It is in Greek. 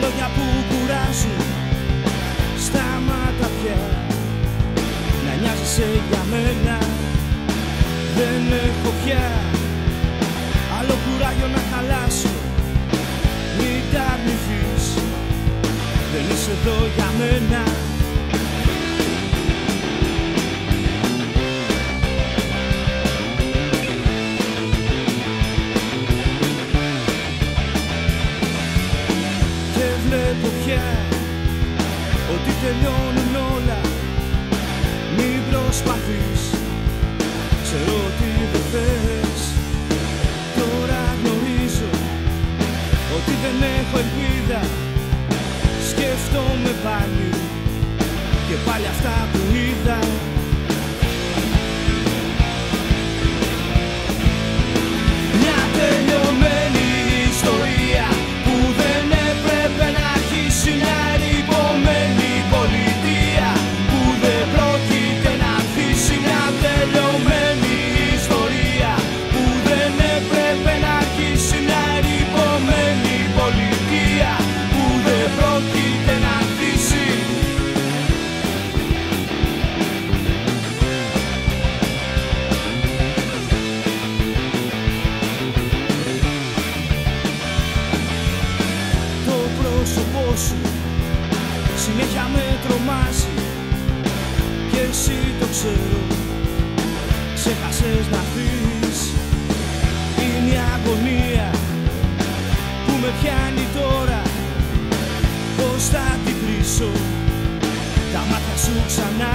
λόγια που κουράζουν, σταμάτα πια να νοιάζεσαι για μένα. Δεν έχω πια άλλο κουράγιο να χαλάσω. Μην τα αρνηθείς, δεν είσαι εδώ για μένα. Και βλέπω πια ότι τελειώνουν όλα. Μην προσπαθείς, ξέρω ότι δεν θες. Τώρα γνωρίζω ότι δεν έχω ελπίδα. Σκέφτομαι πάλι και πάλι αυτά που είδα. Μια τελειωμένη ιστορία που δεν έπρεπε να αρχίσει. Μια ερειπωμένη πολιτεία που δεν πρόκειται να αφήσει. Μια τελειωμένη ιστορία που δεν έπρεπε να αρχίσει. Μια ερειπωμένη πολιτεία που δεν πρόκειται να αφήσει. Το πρόσωπό σου συνέχεια με τρομάζει και εσύ το ξέρω, ξέχασες να φύγεις. Είναι η αγωνία που με πιάνει τώρα. Πώς θα την κρίσω, τα μάτια σου ξανά